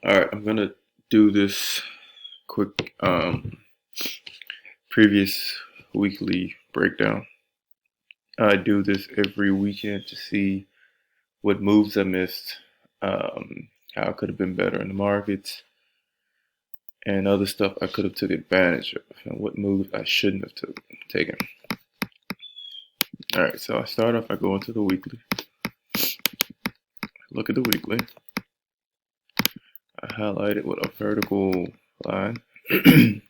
All right, I'm gonna do this quick previous weekly breakdown. I do this every weekend to see what moves I missed, how I could have been better in the markets, and other stuff I could have took advantage of, and what moves I shouldn't have taken. All right, so I start off. I go into the weekly, look at the weekly. I highlight it with a vertical line. Then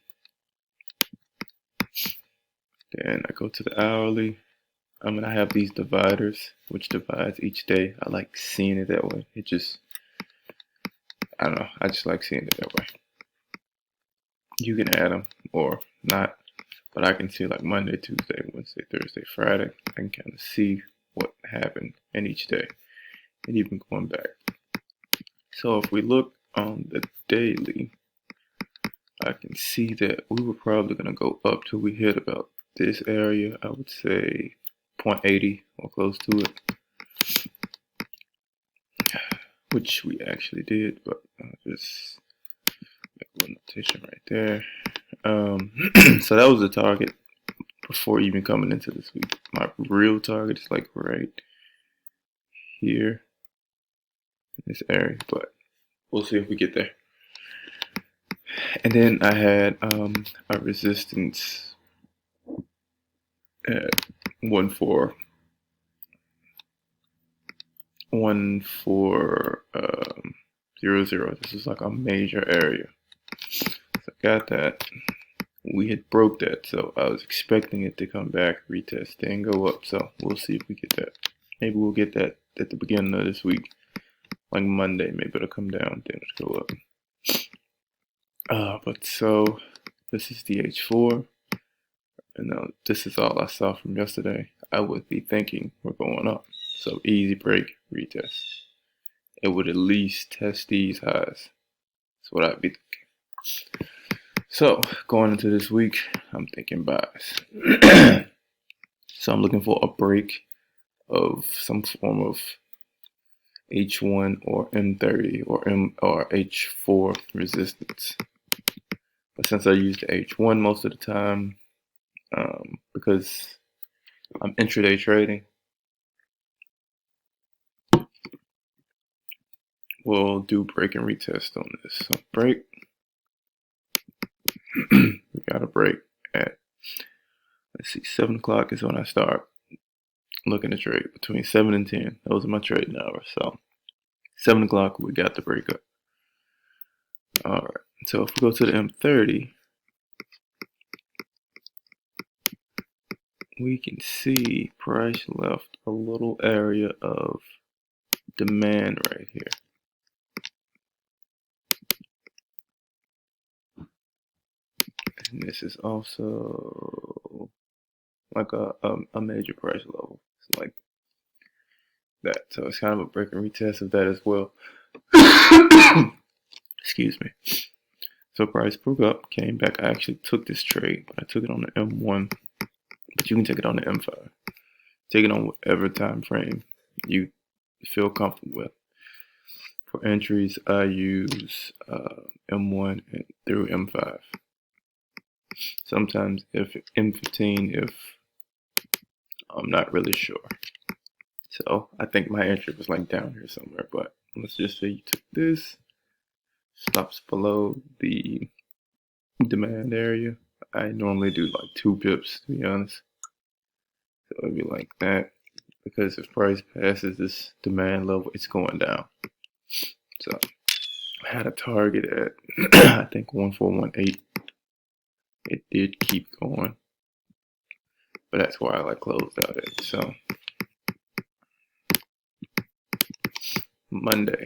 I go to the hourly. I'm gonna have these dividers, which divides each day. I like seeing it that way. I don't know. I just like seeing it that way. You can add them or not, but I can see like Monday, Tuesday, Wednesday, Thursday, Friday. I can kind of see what happened in each day, and even going back. So if we look on the daily, I can see that we were probably gonna go up till we hit about this area. I would say 0.80 or close to it, which we actually did, but just make a little notation right there. So that was the target before even coming into this week. My real target is like right here in this area, but we'll see if we get there. And then I had a resistance at 1400. This is like a major area. So I got that. We had broke that, so I was expecting it to come back, retest, then go up. So we'll see if we get that. Maybe we'll get that at the beginning of this week, like Monday. Maybe it'll come down, then it'll go up. But so this is the H4, and this is all I saw from yesterday. I would be thinking we're going up. So easy break, retest. It would at least test these highs. That's what I'd be thinking. So going into this week, I'm thinking buys. So I'm looking for a break of some form of H1 or M30 or H4 resistance. But since I use the H1 most of the time, because I'm intraday trading, we'll do break and retest on this. So break. We got a break at, let's see, 7 o'clock is when I start looking to trade. Between 7 and 10, those are my trading hours. So 7 o'clock, we got the break up. All right, so if we go to the M30, we can see price left a little area of demand right here. And this is also like a major price level. It's like that. So it's kind of a break and retest of that as well. Excuse me. So price broke up, came back. I actually took this trade, but I took it on the M1. But you can take it on the M5. Take it on whatever time frame you feel comfortable with. For entries, I use M1 through M5. Sometimes if M15 if I'm not really sure. So I think my entry was like down here somewhere, but let's just say you took this, stops below the demand area. I normally do like 2 pips to be honest. So it'd be like that, because if price passes this demand level, it's going down. So I had a target at I think 1418. It did keep going, but that's why I like closed out it. So Monday,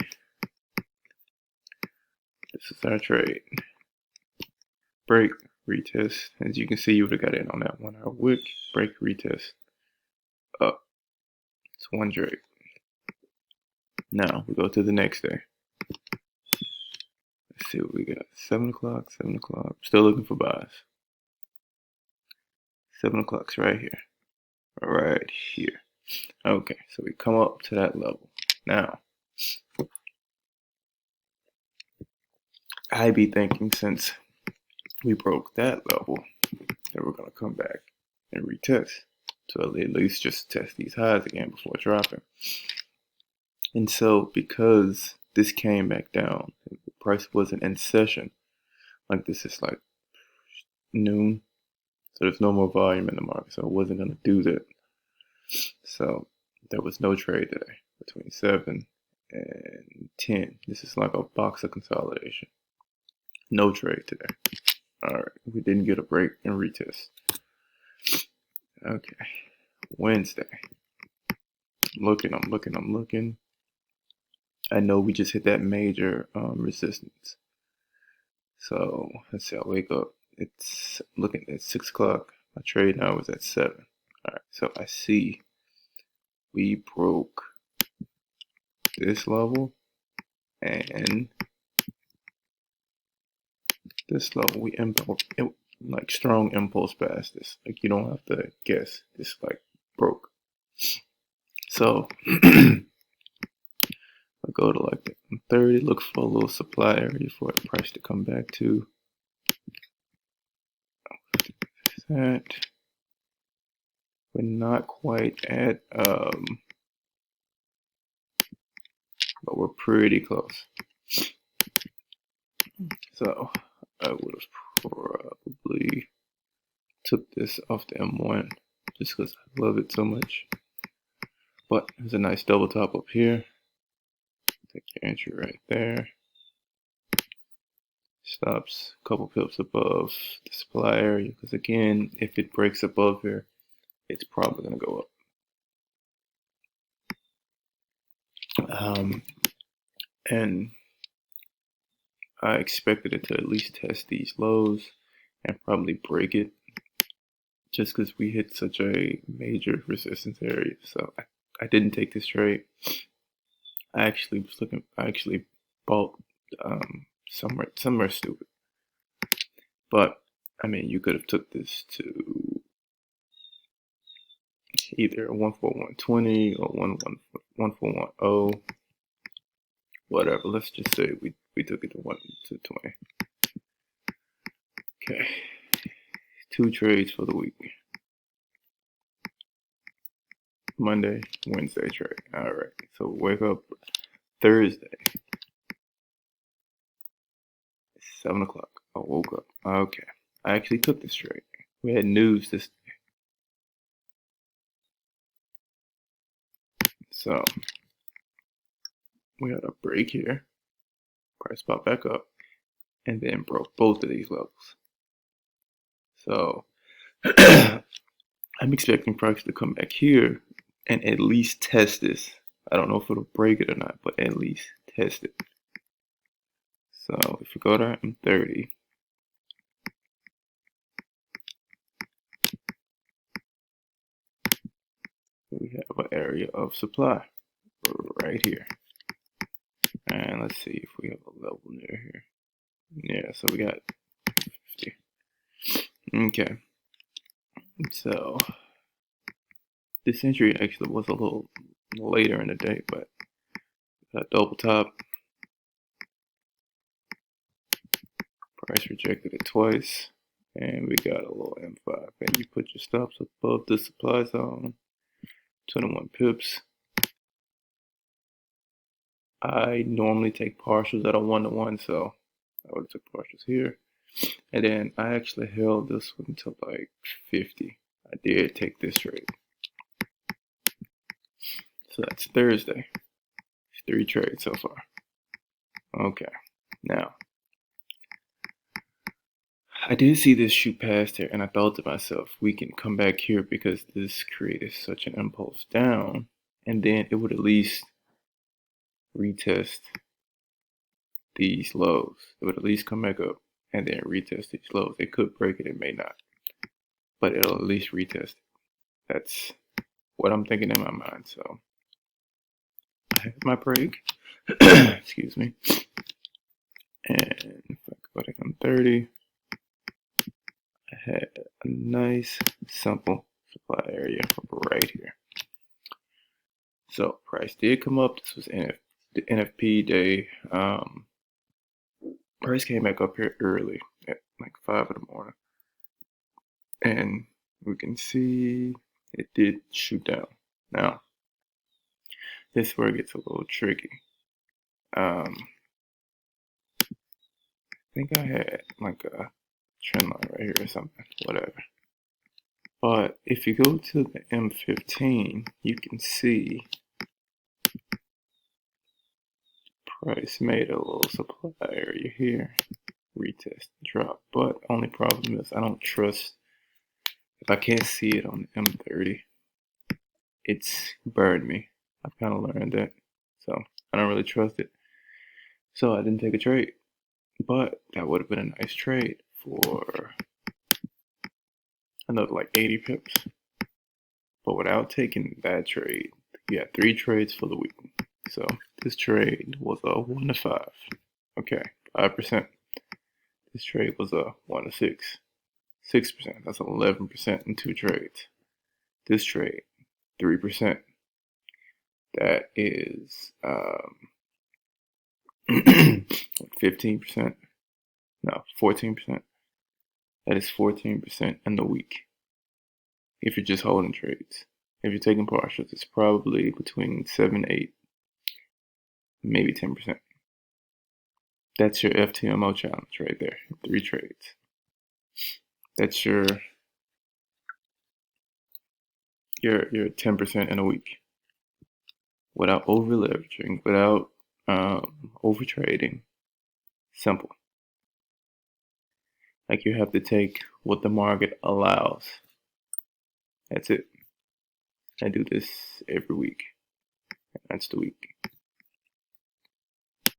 this is our trade. Break, retest. As you can see, you would have got in on that 1 hour wick. Break, retest, up. It's one trade. Now we go to the next day. Let's see what we got. 7 o'clock, 7 o'clock. Still looking for buys. 7 o'clock's right here. Right here. Okay, so we come up to that level. Now, I'd be thinking since we broke that level that we're gonna come back and retest to at least just test these highs again before dropping. And so because this came back down, the price wasn't in session. Like this is like noon, so there's no more volume in the market, so I wasn't gonna do that. So there was no trade today between 7 and 10. This is like a box of consolidation. No trade today. All right, we didn't get a break and retest. Okay, Wednesday. I'm looking. I know we just hit that major resistance. So let's see, I wake up. It's looking at 6 o'clock. My trade now is at 7. All right, so I see we broke this level and this level. We impulse, like strong impulse past this. Like you don't have to guess. This like broke. So I go to like 30, look for a little supply area for the price to come back to. That we're not quite at, but we're pretty close. So I would have probably took this off the M1 just because I love it so much. But there's a nice double top up here. Take your entry right there. Stops a couple pips above the supply area because again, if it breaks above here, it's probably gonna go up. And I expected it to at least test these lows and probably break it just because we hit such a major resistance area. So I didn't take this trade. I actually bought somewhere stupid. But I mean, you could have took this to either 14120 or 14110, whatever. Let's just say we took it to 1 to 20. Okay, 2 trades for the week. Monday, Wednesday trade. All right, so wake up Thursday, 7 o'clock. I woke up. Okay, I actually took this trade. We had news this day. So we had a break here. Price popped back up and then broke both of these levels. So I'm expecting price to come back here and at least test this. I don't know if it'll break it or not, but at least test it. So if we go to M30, we have an area of supply right here. And let's see if we have a level near here. Yeah, so we got 50. Okay. So this entry actually was a little later in the day, but got double top. Price rejected it twice. And we got a little M5. And you put your stops above the supply zone. 21 pips. I normally take partials at a 1-to-1, so I would have took partials here. And then I actually held this one to like 50. I did take this trade. So that's Thursday. 3 trades so far. Okay. Now, I did see this shoot past here, and I thought to myself, we can come back here because this created such an impulse down, and then it would at least retest these lows. It would at least come back up and then retest these lows. It could break it, it may not, but it'll at least retest it. That's what I'm thinking in my mind. So I have my break. Excuse me. And if I go to M30, I had a nice simple supply area right here. So price did come up. This was the NFP day Price came back up here early at like 5 in the morning, and we can see it did shoot down. Now, this is where it gets a little tricky. I think I had like a trend line right here or something, whatever. But if you go to the M15, you can see price made a little supply area here, retest, drop. But only problem is I don't trust, if I can't see it on the M30, it's burned me. I've kind of learned that. So I don't really trust it. So I didn't take a trade. But that would have been a nice trade for another like 80 pips. But without taking that trade, you had 3 trades for the week. So this trade was a 1 to 5. Okay, 5%. This trade was a 1 to 6. 6%. That's 11% in 2 trades. This trade, 3%. That is 15%. No, 14%. That is 14% in the week. If you're just holding trades. If you're taking partials, it's probably between 7, 8, maybe 10%. That's your FTMO challenge right there. 3 trades. That's your 10% in a week. Without over leveraging, without over trading. Simple. Like you have to take what the market allows. That's it. I do this every week. That's the week.